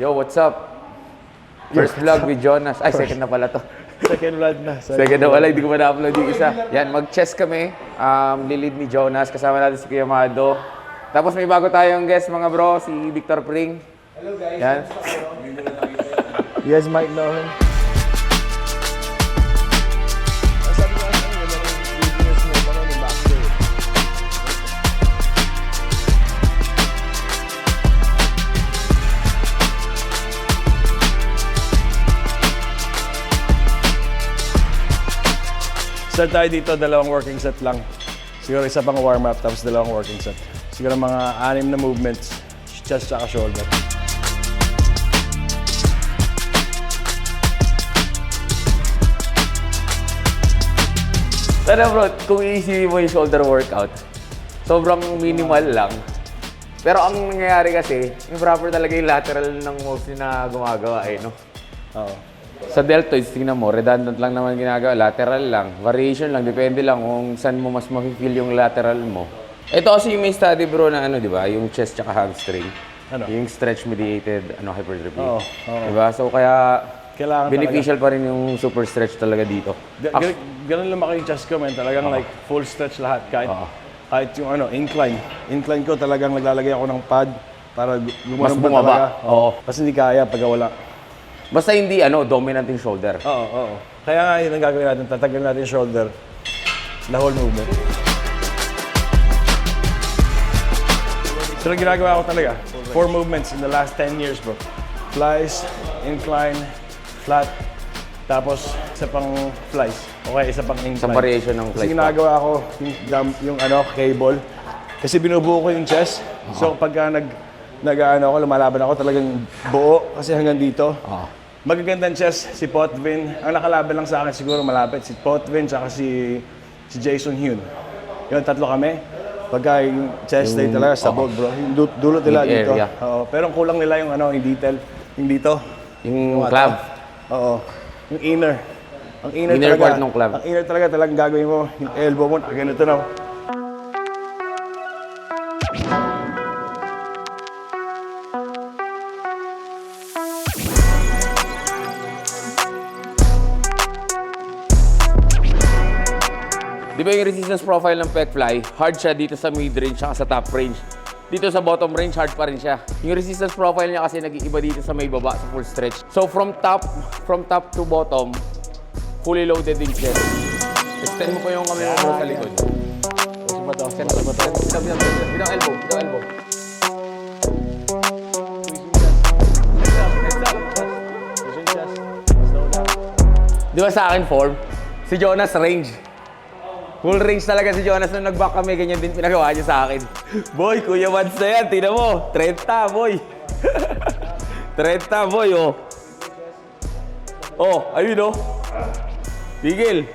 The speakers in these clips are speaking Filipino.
Yo, what's up? First vlog with Jonas. Ay, second na pala to. Second vlog na. Second na pala, hindi ko pa na-upload yung isa. Yan, mag-chess kami. Lilid ni Jonas. Kasama natin si Kuya Mado. Tapos may bago tayong guest, mga bro. Si Victor Pring. Hello, guys. Yan. You guys might know him. Start tayo dito, dalawang working set lang. Siguro isa pang warm-up, tapos dalawang working set. Siguro mga 6 na movements, chest at shoulder. Pero bro, kung iisipin mo yung shoulder workout, sobrang minimal lang. Pero ang nangyayari kasi, yung proper talaga yung lateral ng moves na gumagawa eh, no? Oo. Sa deltoids, tingnan mo, redundant lang naman ginagawa, lateral lang, variation lang, depende lang kung saan mo mas ma-feel yung lateral mo. Ito kasi yung may study bro na ano, di ba? Yung chest tsaka hamstring. Ano? Yung stretch-mediated hypertrophy. Oo, oo. Diba? So kaya, Kailangan beneficial pa rin yung super stretch talaga dito. Ganun lumaki yung chest ko, man. Talagang like full stretch lahat. Kahit yung ano, incline. Incline ko talagang naglalagay ako ng pad para Mas gumanon bumaba. talaga. Oo. Kasi hindi kaya pag wala. Basta hindi dominant yung shoulder. Oo, oo. Kaya nga yun ang gagawin natin. Tatagal natin yung shoulder. The whole movement. So ginagawa ko talaga. 4 movements in the last 10 years, bro. Flies, incline, flat, tapos isa pang flies. Okay, isa pang incline. Isang variation ng flies. Kasi ginagawa ko yung cable. Kasi binubuo ko yung chest. So pagka ako, lumalaban ako talagang buo kasi hanggang dito. Magagandang chest, si Potvin. Ang nakalaban lang sa akin siguro malapit, si Potvin tsaka si Jason Hune. Yung tatlo kami. Pagka yung chest day talaga, sabog bro. Yung dulot nila dito. Oo. Pero ang kulang nila yung yung detail. Yung dito. Yung club. Oo. Yung inner. Ang inner talaga, part ng club. Ang inner talagang gagawin mo. Yung elbow mo, ganito na. Di ba yung resistance profile ng pec fly, hard siya dito sa mid-range at sa top range. Dito sa bottom range, hard pa rin siya. Yung resistance profile niya kasi nag-iiba dito sa may baba, sa full stretch. So from top to bottom, fully loaded din siya. Extend mo pa yung kamay mo sa likod. Extend mo pa ito. Bidang elbow. Di ba sa akin form? Si Jonas range. Full range talaga si Jonas nung nag-back kami, ganyan din pinagawa niya sa akin. Boy, Kuya Mads na yan, tingnan mo. 30, boy. 30, boy, oh. Oh, ayun, oh. Tigil.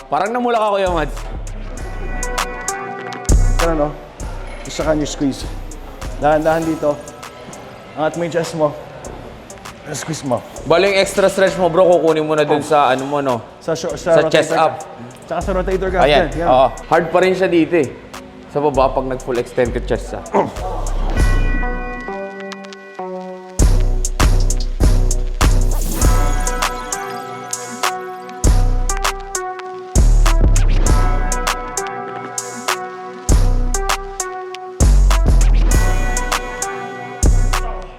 Parang namula ka, Kuya Mads. Ano, isa ka nyo squeeze. Dahan-dahan dito. Angat mo yung chest mo. Squeeze mo. Bali yung extra stretch mo, bro, kukunin mo na dun sa ano mo, no? Sa chest up. Tsaka sa rotator cuff. Ayan, Yan. oo. Hard pa rin siya dito eh. Sa baba pag nag-full extended chest sa.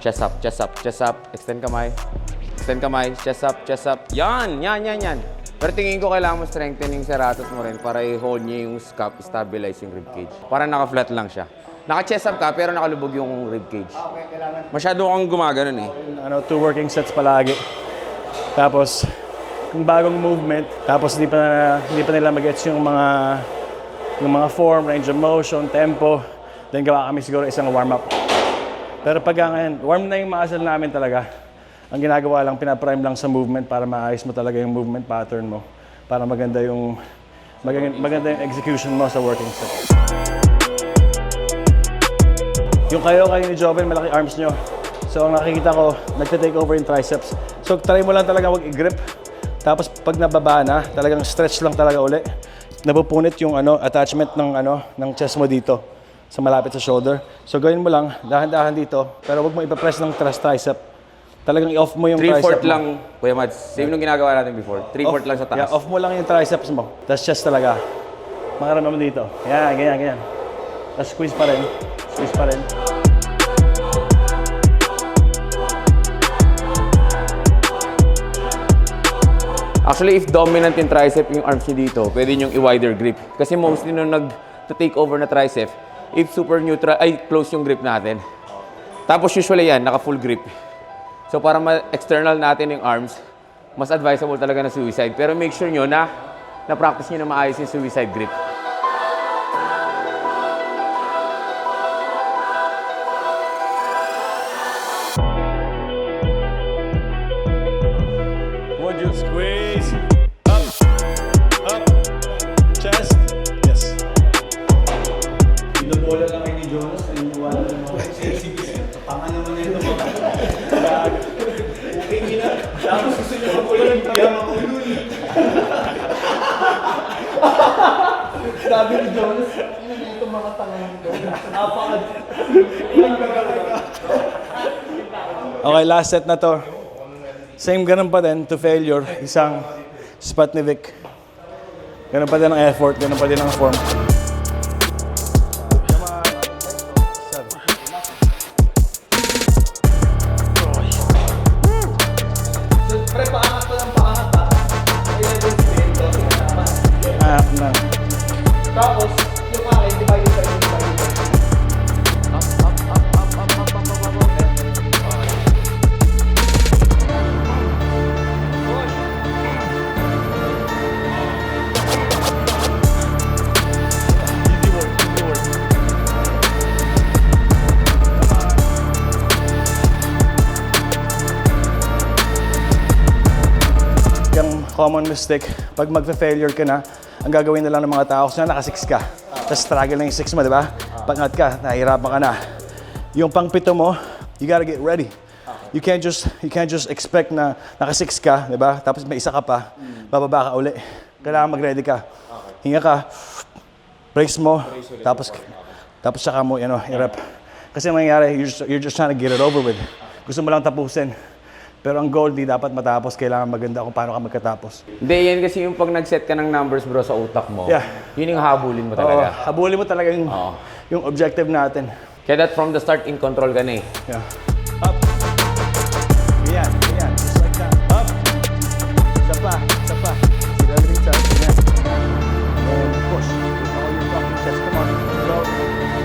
Chest up. Extend kamay, chest up. Yan. Pero tingin ko kailangan mo strengthen yung serratus mo rin para i-hold niya yung scap, stabilize yung ribcage. Para naka-flat lang siya. Naka-chest up ka pero nakalubog yung ribcage. Masyado kang gumaganon eh. 2 working sets palagi. Tapos, yung bagong movement, tapos hindi pa nila mag-gets yung mga form, range of motion, tempo. Then gawa kami siguro isang warm-up. Pero pag ngayon, warm na yung muscle namin talaga. Ang ginagawa lang, pinaprime lang sa movement para maayos mo talaga yung movement pattern mo. Para maganda yung execution mo sa working set. Yung kayo ni Joven, malaki arms nyo. So ang nakikita ko, nagte-take over yung triceps. So try mo lang talaga wag i-grip. Tapos pag nababa na, talagang stretch lang talaga uli. Napupunit yung attachment ng chest mo dito. sa malapit sa shoulder. So gawin mo lang, dahan-dahan dito, pero huwag mo ipapress ng tricep. Talagang i-off mo yung tricep 3/4 mo. lang, Kuya Mads. Same nung ginagawa natin before. 3/4 lang sa taas. Yeah, off mo lang yung triceps mo. That's just talaga. Makaramdam mo dito. Yan, ganyan. Tapos squeeze pa rin. Squeeze pa rin. Actually, if dominant yung tricep yung arms niyo dito, pwede nyo i-wider grip. Kasi mostly nung nag-take over na tricep, if super neutral, ay close yung grip natin. Tapos usually yan, naka-full grip. So para ma-external natin yung arms, mas advisable talaga na suicide. Pero make sure nyo na na-practice nyo na maayos yung suicide grip. Would you squeeze? Up. Up. Chest. Yes. Pinabola lang kayo ni Jonas, naniniwala lang ako. Tanga naman na ito mga. Okay nila. Tapos gusto niyo magulo ng tiyang ako dun. Sabi ni Jonas, ano na ito mga tangang ito? Okay, last set na to. Same ganun pa din to failure. Isang Sputnik. Ganun pa din ang effort, ganun pa din ang form. Pre, paangat ko ng paangat ha. May level spin, kasi kasama. Na. Tapos, yung akin, divide by divide. Yung common mistake, pag magfa-failure ka na, ang gagawin na lang ng mga tao, kasi naka-6 ka. Tapos struggle na yung 6 mo, di ba? Pag-angat ka, nahihirapan ka na. Yung pang-7 mo, you gotta get ready. You can't just expect na naka-6 ka, di ba? Tapos may isa ka pa, bababa ka uli. Kailangan mag-ready ka. Hinga ka, brace mo, tapos saka mo, i-rep. Kasi mangyayari, you're just trying to get it over with. Gusto mo lang tapusin. Pero ang goal, di dapat matapos. Kailangan maganda kung paano ka magkatapos. Hindi, yan kasi yung pag nag-set ka ng numbers bro sa utak mo, Yeah. yun yung habulin mo talaga. Habulin mo talaga yung objective natin. Kaya that from the start, in control ka na eh. Yeah. Up. Ganyan. Just like that. Up. Isa pa. See everything touch. Ganyan. And push. With all your fucking chest. Come on.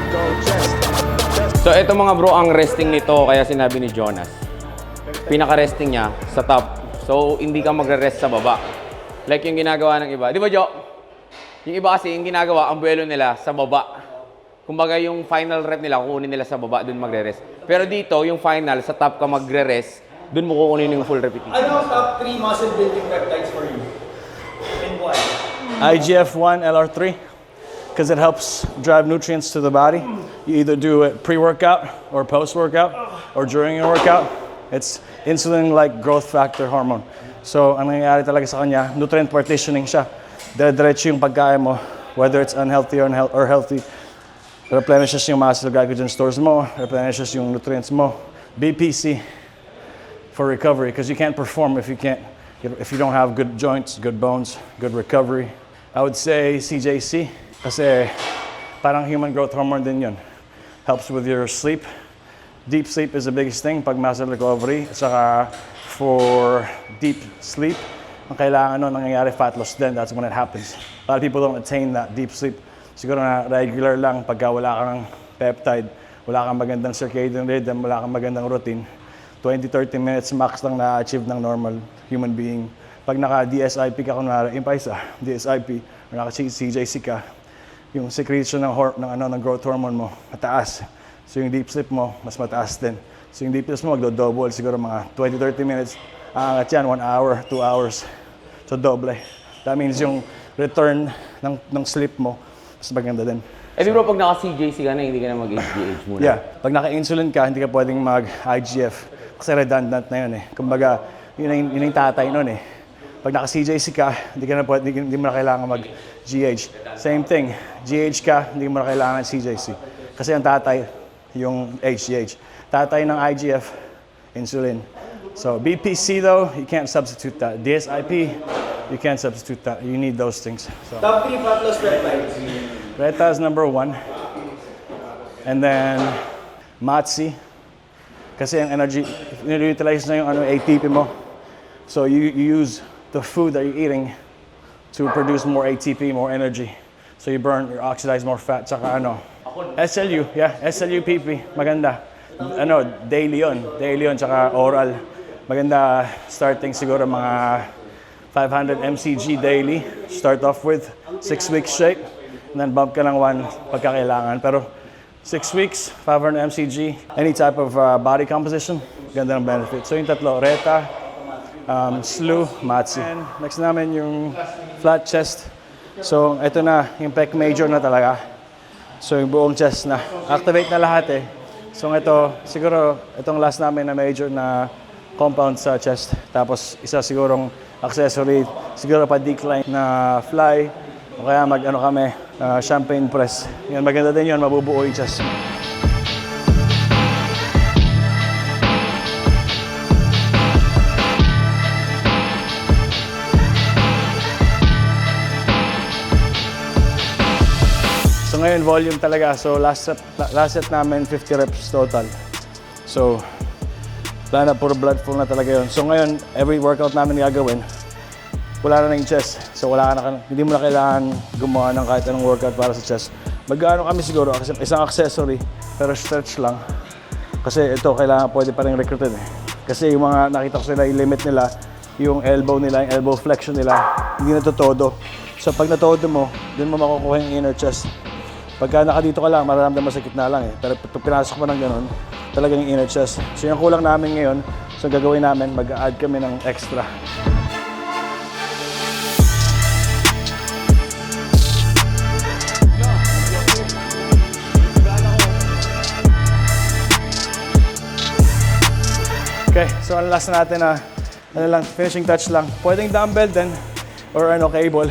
Go. Chest. So ito mga bro, ang resting nito, kaya sinabi ni Jonas. Pinaka-resting niya sa top. So hindi ka magre-rest sa baba. Like yung ginagawa ng iba. Di ba, Jo? Yung iba kasi, yung ginagawa, ang buwelo nila sa baba. Kumbaga yung final rep nila, kukunin nila sa baba, dun magre-rest. Pero dito, yung final, sa top ka magre-rest, dun mo kukunin yung full repetition. Ano ang top 3 muscle building peptides for you? And why? IGF-1, LR3. Because it helps drive nutrients to the body. You either do it pre-workout or post-workout or during your workout. It's insulin-like growth factor hormone. So, ang nangyayari talaga sa kanya, nutrient partitioning siya. Dire-diretso yung pagkain mo, whether it's unhealthy or healthy. Replenishes yung muscle glycogen stores mo, replenishes yung nutrients mo. BPC for recovery, because you can't perform if you don't have good joints, good bones, good recovery. I would say CJC, kasi parang human growth hormone din yun. Helps with your sleep. Deep sleep is the biggest thing pag muscle recovery. At saka for deep sleep, ang kailangan nun, nangyayari fat loss din. That's when it happens. A lot of people don't attain that deep sleep. Siguro na regular lang pagka wala kang peptide, wala kang magandang circadian rhythm, wala kang magandang routine. 20-30 minutes max lang na-achieve ng normal human being. Pag naka-DSIP ka, kunwari, DSIP, or naka-CJC ka, yung secretion ng growth hormone mo, mataas. So yung deep sleep mo, mas mataas din. So yung deep sleep mo, magdo-double, siguro mga 20-30 minutes. Aangat yan, 1 hour, 2 hours. So doble. That means yung return ng sleep mo, mas maganda din. Eh di bro, pag naka-CJC ka na, hindi ka na mag-HGH muna. Yeah, pag naka-insulin ka, hindi ka pwedeng mag-IGF. Kasi redundant na yun eh. Kumbaga, yun yung tatay nun eh. Pag naka-CJC ka, hindi mo na kailangan mag-GH. Same thing, GH ka, hindi mo na kailangan CJC. Kasi ang tatay, yung HGH. Tatay ng IGF, insulin. So BPC though, you can't substitute that. DSIP, you can't substitute that. You need those things. So Top 3 fat loss peptides. Reta is number 1. And then Matsi. Kasi ang energy, nilutilize na yung ATP mo. So you use the food that you're eating to produce more ATP, more energy. So you burn, you oxidize more fat. Tsaka SLU, SLU-PP, maganda. Daily yun, tsaka oral. Maganda starting siguro mga 500 mcg daily. Start off with 6 weeks straight. And then bump ka lang 1 pagkakailangan. Pero 6 weeks, 500 mcg, any type of body composition, ganda ng benefit. So yung tatlo, Reta, SLU, Matsi. And next namin yung flat chest. So ito na, yung pec major na talaga. So yung buong chest na. Activate na lahat eh. So ito, siguro itong last namin na major na compound sa chest. Tapos isa sigurong accessory, siguro pa decline na fly. O kaya kami, champagne press. Yan, maganda din yun, mabubuo yung chest. So ngayon, volume talaga. So last set namin, 50 reps total. So, wala na, puro blood flow na talaga yun. So ngayon, every workout namin gagawin, wala na yung chest. So hindi mo na kailangan gumawa ng kahit anong workout para sa chest. Mag-ano kami siguro, isang accessory, pero stretch lang. Kasi ito, pwede pa rin recruited eh. Kasi yung mga nakita ko sila, yung limit nila, yung elbow nila, yung elbow flexion nila, hindi na todo. So pag natodo mo, dun mo makukuha yung inner chest. Pagka nakadito ka lang, mararamdaman mo sa gitna lang eh. Pero pag pinasok mo ng ganun, talagang yung inner chest. So yung kulang namin ngayon, so gagawin namin, mag-add kami ng extra. Okay, so ang last natin na finishing touch lang. Pwedeng dumbbell din or cable.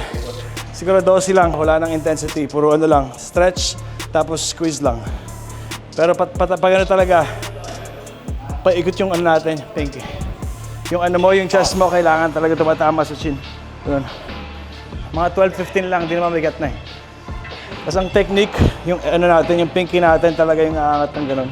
Siguro 12 lang, wala nang intensity, puro lang, stretch tapos squeeze lang. Pero pag talaga, paikot yung natin, pinky. Yung yung chest mo kailangan talaga tumatama sa chin. Yun. Mga 12-15 lang, di naman mabigat na eh. Tapos ang technique, yung natin, yung pinky natin talaga yung aangat ng ganun.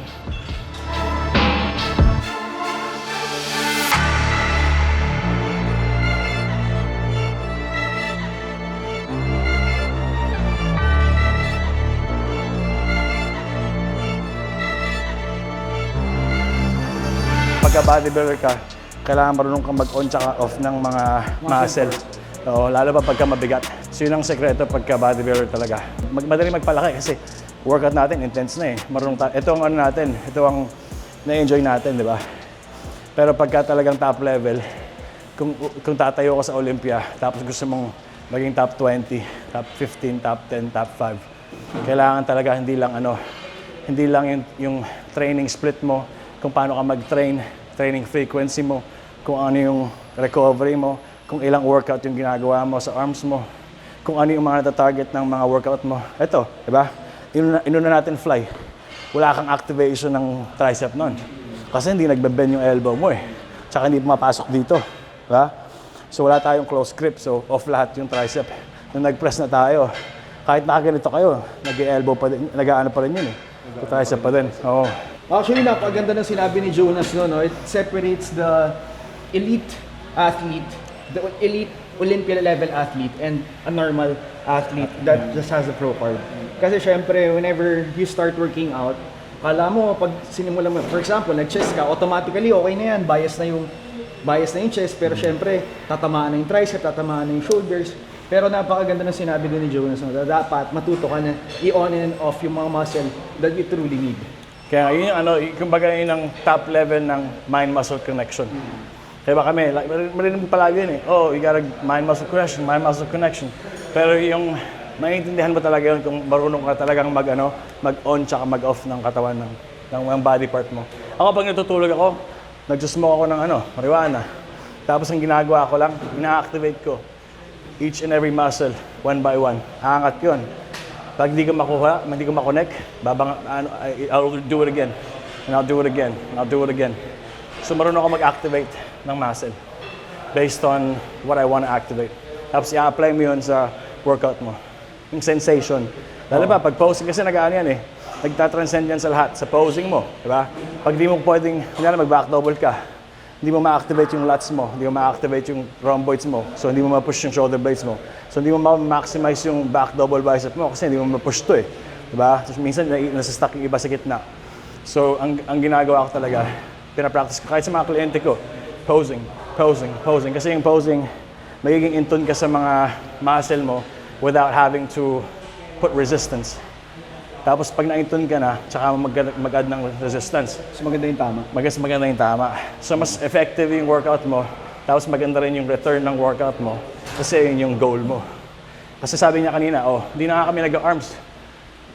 Pagka bodybuilder ka, kailangan marunong kang mag-on tsaka off ng mga muscle. Oo, lalo pa pagka mabigat. So yun ang sekreto pagka bodybuilder talaga. Madali magpalaki kasi workout natin intense na eh. Ito ang natin, ito ang na-enjoy natin, di ba? Pero pagka talagang top level, kung tatayo ka sa Olympia, tapos gusto mong maging top 20, top 15, top 10, top 5, kailangan talaga hindi lang yung training split mo, kung paano ka mag-train, training frequency mo, kung ano yung recovery mo, kung ilang workout yung ginagawa mo sa arms mo, kung ano yung mga nata-target ng mga workout mo. Ito, di ba? Inuna natin fly. Wala kang activation ng tricep nun. Kasi hindi nagbe-bend yung elbow mo eh. Tsaka hindi pumapasok dito. Di ba? So wala tayong close grip, so off lahat yung tricep. Nung nag-press na tayo, kahit nakaganito kayo, nag-elbow pa din, nag-aano pa rin yun eh. So tricep pa din. Oo. Actually, napaganda ng sinabi ni Jonas, no? It separates the elite athlete, the elite Olympia level athlete and a normal athlete that just has a pro card. Kasi syempre, whenever you start working out, kala mo, pag sinimula mo, for example, nag-chest ka, automatically okay na yan, bias na yung chest, pero syempre, tatamaan na yung tricep, tatamaan na yung shoulders. Pero napakaganda ng sinabi din ni Jonas, no? Dapat matuto ka na i-on and off yung mga muscle that you truly need. Kaya yun yung kumbaga yun ang top level ng mind-muscle connection. Kaya ba kami, marinig mo palagi yun eh, you gotta mind-muscle connection. Pero yung maintindihan mo talaga yun kung marunong ka talagang mag-on tsaka mag-off ng katawan ng body part mo. Ako pag natutulog ako, nag-smoke ako ng marijuana. Tapos ang ginagawa ko lang, ina-activate ko each and every muscle, one by one. Aangat yun. Pag hindi ko makuha, hindi ko makonect, I'll do it again. And I'll do it again. And I'll do it again. So marunong ako mag-activate ng muscle based on what I want to activate. Tapos i-apply mo yun sa workout mo. Yung sensation. Lalo ba, pag posing kasi nag-ano yan eh. Nagtatranscend yan sa lahat, sa posing mo. Diba? Pag di mo pwedeng, mag-back double ka, hindi mo ma-activate yung lats mo, hindi mo ma-activate yung rhomboids mo, so hindi mo ma-push yung shoulder blades mo. So hindi mo ma-maximize yung back double bicep mo kasi hindi mo ma-push to eh. Diba? So, minsan nasa-stuck yung iba sa gitna. So ang ginagawa ko talaga, pinapractice ko kahit sa mga kliyente ko, posing. Kasi yung posing, magiging in tune ka sa mga muscle mo without having to put resistance. Tapos pag na-in-tune ka na, tsaka mag-add ng resistance. So maganda yung tama. Maganda yung tama. So mas effective yung workout mo, tapos maganda rin yung return ng workout mo kasi yun yung goal mo. Kasi sabi niya kanina, hindi na nga kami nag-arms.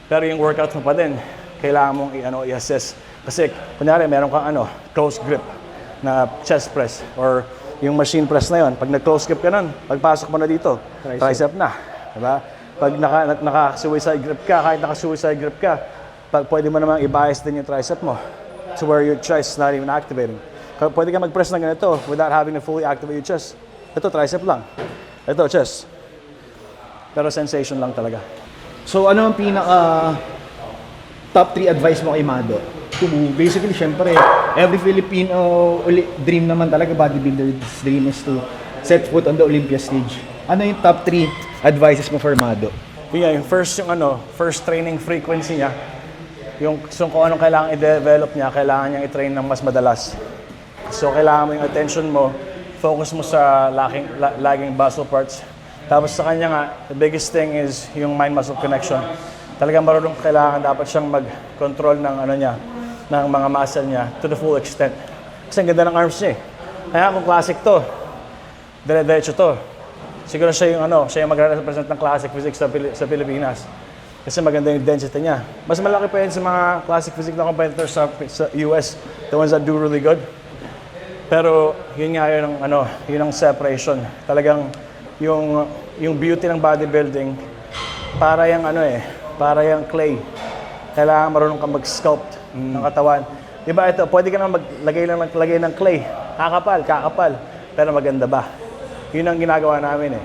Pero yung workout mo pa din, kailangan mong i-assess. Kasi kunyari meron kang close grip na chest press or yung machine press na yon. Pag nag-close grip ka nun, pagpasok mo na dito, tricep na. Diba? Pag naka-suicide grip ka, kahit naka-suicide grip ka, pwede mo namang i-bias din yung tricep mo to where your chest is not even activating. Pwede ka mag-press ng ganito without having to fully activate your chest. Ito, tricep lang. Ito, chest. Pero sensation lang talaga. So ano ang pinaka top 3 advice mo kay Mado? Basically, syempre, every Filipino dream naman talaga, bodybuilder's dream is to set foot on the Olympia stage. Ano yung top 3 advices mo for Mado? Yung first training frequency niya, so kung anong kailangan i-develop niya, kailangan niyang i-train ng mas madalas. So kailangan mo yung attention mo, focus mo sa lagging muscle parts. Tapos sa kanya nga, the biggest thing is yung mind-muscle connection. Talagang marunong kailangan dapat siyang mag-control ng ng mga muscle niya to the full extent. Kasi ang ganda ng arms niya eh. Kaya kung classic to, dire-diretso to. Siguro siya yung magre-represent ng classic physics sa Pilipinas. Kasi maganda yung density niya. Mas malaki pa yun sa mga classic physics na competitors sa US, the ones that do really good. Pero yun nga yun ang separation. Talagang yung beauty ng bodybuilding, para yung clay. Kailangan marunong kang mag-sculpt ng katawan. Diba ito, pwede ka naman maglagay ng clay. Kakapal. Pero maganda ba? Yun ang ginagawa namin eh.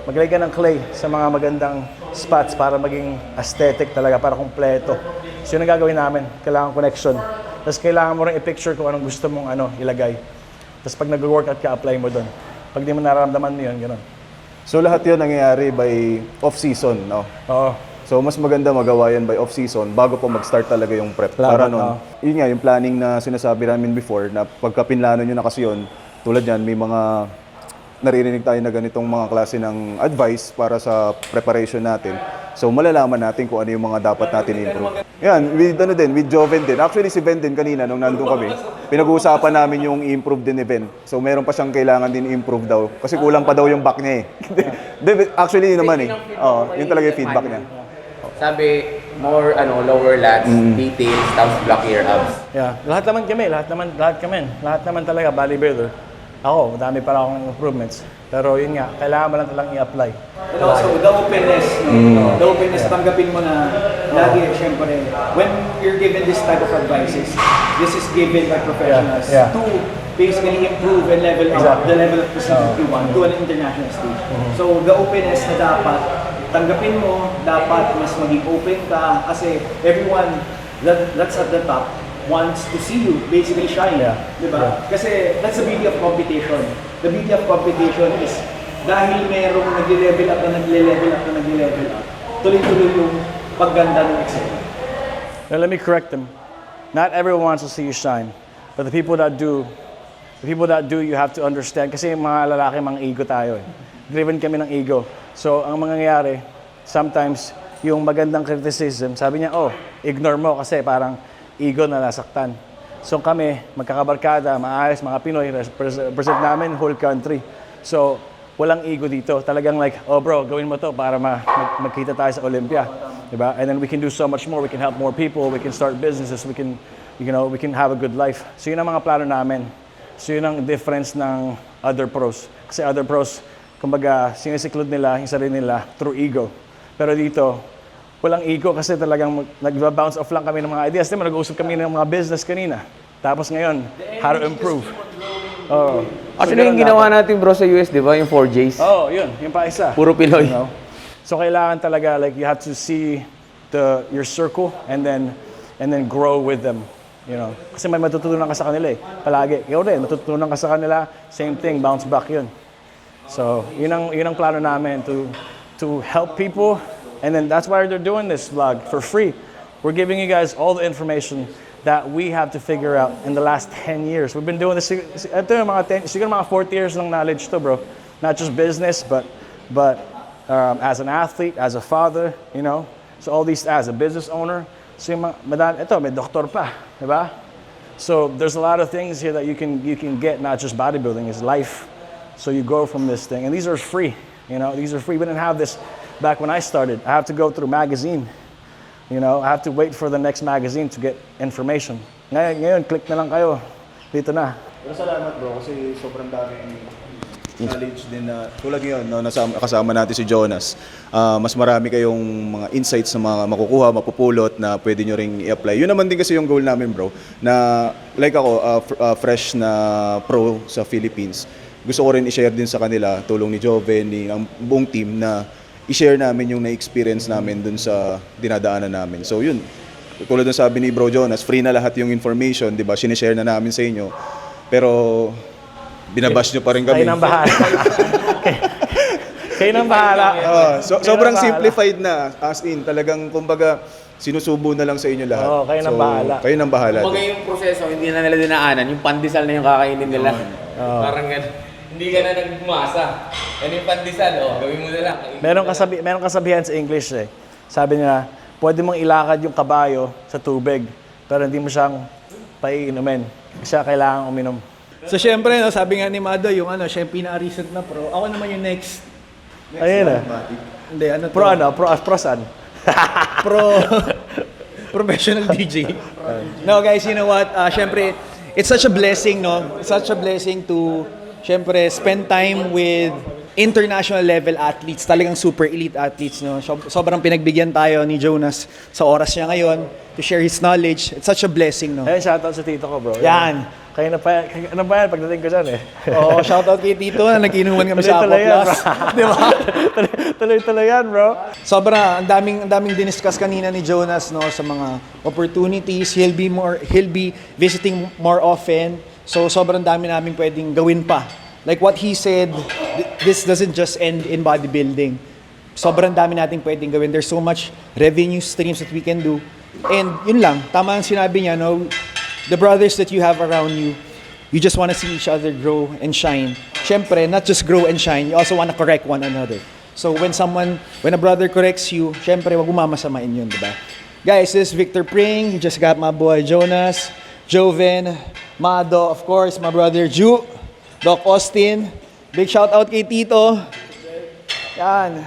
Maglagay ka ng clay sa mga magandang spots para maging aesthetic talaga, para kumpleto. So yun ang gagawin namin. Kailangan connection. Tapos kailangan mo rin i-picture kung anong gusto mong ilagay. Tapos pag nag-workout ka, apply mo doon. Pag di mo nararamdaman mo yun, gano'n. So lahat yun nangyayari by off-season, no? Oo. So mas maganda magawa yan by off-season bago po mag-start talaga yung prep. Para nun, yun nga, yung planning na sinasabi namin before, na pagka pinlano nyo na kasi yun, tulad yan, may mga naririnig tayo na ganitong mga klase ng advice para sa preparation natin. So malalaman natin kung ano yung mga dapat natin i-improve. Yan, with Joven din. Actually si Ben din kanina nung nandun kami, pinag-uusapan namin yung i-improve din ni Ben. So meron pa siyang kailangan din i-improve daw kasi kulang pa daw yung back niya eh. Actually yun naman eh. Yun talaga yung feedback niya. Sabi, more lower lats, details, tapos block your abs. Yeah, lahat naman talaga bodybuilder. Ako, madami pa akong improvements. Pero yun nga, kailangan mo lang talang i-apply. And also, the openness, the openness, tanggapin mo na lagi, syempre, when you're given this type of advices, this is given by professionals to basically improve and level up the level of physique you want to an international stage. So, the openness na dapat, tanggapin mo, dapat mas maging open ka kasi everyone that's at the top wants to see you basically shine, diba? Kasi that's the beauty of competition. The beauty of competition is dahil merong nag-level up, tuloy-tuloy yung pagganda ng excel. Now let me correct them. Not everyone wants to see you shine, but the people that do, you have to understand. Kasi yung mga lalaki, mga ego tayo eh. Driven kami ng ego. So ang mangyayari, sometimes yung magandang criticism, sabi niya, ignore mo kasi parang ego na nasaktan. So kami, magkakabarkada, maayos, mga Pinoy, represent namin whole country. So walang ego dito. Talagang like, bro, gawin mo to para magkita tayo sa Olympia. Diba? And then we can do so much more. We can help more people. We can start businesses. We can have a good life. So yun ang mga plano namin. So yun ang difference ng other pros. Kasi other pros, kumbaga, sinisiklod nila yung sarili nila through ego. Pero dito, walang ego kasi talagang nag-bounce off lang kami ng mga ideas. Diba, nag-uusap kami ng mga business kanina. Tapos ngayon, how to improve. Oh. Actually, yung ginawa natin bro sa US, di ba? Yung 4Js. Oh, yun. Yung pa isa. Puro Pinoy. You know? So kailangan talaga, like, you have to see your circle and then grow with them. You know? Kasi may matutunan ka sa kanila eh. Palagi. Ikaw rin, matutunan ka sa kanila, same thing, bounce back yun. So, yun ang plano namin, to help people. And then that's why they're doing this vlog for free. We're giving you guys all the information that we have to figure out in the last 10 years. We've been doing this, ito yung mga 10, siguro mga 40 years ng knowledge to, bro. Not just business, but as an athlete, as a father, you know. So all these, as a business owner, so yung ito, may doktor pa, di ba? So there's a lot of things here that you can get, not just bodybuilding, it's life. So you grow from this thing, and these are free, you know. These are free. We didn't have this back when I started. I have to go through magazine. You know, I have to wait for the next magazine to get information. Ngayon, click na lang kayo. Dito na. Pero salamat bro kasi sobrang daming knowledge din na tulad ngayon no, kasama natin si Jonas. Mas marami kayong mga insights na mga makukuha, mapupulot na pwede nyo ring i-apply. Yun naman din kasi yung goal namin bro, na like ako, fresh na pro sa Philippines. Gusto ko rin i-share din sa kanila, tulong ni Joven, ang buong team na i-share namin yung na-experience namin dun sa dinadaanan namin. So yun, tulad ng sabi ni Bro Jonas, free na lahat yung information, di ba? Sinishare na namin sa inyo. Pero binabash nyo pa rin kami. Kayo nang bahala. Kayo nang bahala. Sobrang simplified na, as in, talagang kumbaga sinusubo na lang sa inyo lahat. Kayo nang bahala. Kayo nang bahala. Kumbaga yung proseso, hindi na nila dinaanan. Yung pandesal na yung kakainin nila. Parang hindi ka na nagmasa. Yan yung pandesal, gawin mo na lang. Merong kasabihan sa English eh. Sabi niya, pwede mong ilakad yung kabayo sa tubig, pero hindi mo siyang paiinumin. Siya kailangan uminom. So syempre, no, sabi nga ni Mado, yung siya yung pinaka-recent na pro. Ako naman yung next. Ayun na. Hindi, to? Pro saan? Professional DJ. No guys, you know what? Syempre, it's such a blessing, no? It's such a blessing to syempre spend time with international level athletes, talagang super elite athletes, no? Sobrang pinagbigyan tayo ni Jonas sa oras niya ngayon to share his knowledge. It's such a blessing, no? Ayun, shoutout sa tito ko, bro. Yan. Kayo na pa yan pagdating ko dyan eh. Oo, shoutout kay Tito na nag-inuman kami sa Apo Plus. Di ba? Tuloy-tuloy yan, bro. Sobra, ang daming diniscuss kanina ni Jonas, no, sa mga opportunities. He'll be visiting more often. So sobrang dami namin pwedeng gawin pa. Like what he said, this doesn't just end in bodybuilding. Sobrang dami nating pwedeng gawin. There's so much revenue streams that we can do. And yun lang, tama ang sinabi niya, no? The brothers that you have around you, you just want to see each other grow and shine. Syempre, not just grow and shine, you also want to correct one another. So when a brother corrects you, syempre, wag mo mamasamain yun, di ba? Guys, this is Victor Pring. You just got my boy Jonas, Joven, Mado, of course, my brother Ju, Doc Austin. Big shout out kay Tito. Yan.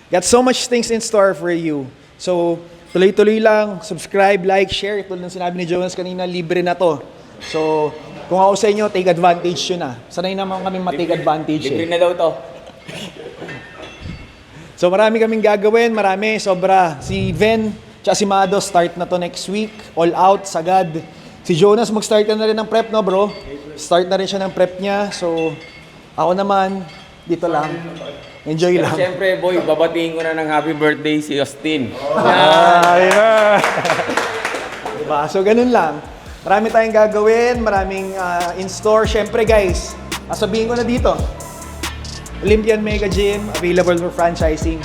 Got so much things in store for you. So, tuloy-tuloy lang, subscribe, like, share. Tulad ng sinabi ni Jonas kanina, libre na to. So, kung ako sa inyo, take advantage yun na. Sanay naman kami ma-take advantage. Libre na daw to. So, marami kaming gagawin, marami, sobra. Si Ven, tsaka si Mado, start na to next week. All out, sagad. Si Jonas, mag-start na rin ng prep, no bro? Start na rin siya ng prep niya. So, ako naman, dito lang. Enjoy lang. Siyempre, boy, babatiin ko na ng happy birthday si Austin. Yeah. Diba? So, ganun lang. Marami tayong gagawin, maraming in store. Siyempre, guys, sabihin ko na dito, Olympian Mega Gym, available for franchising.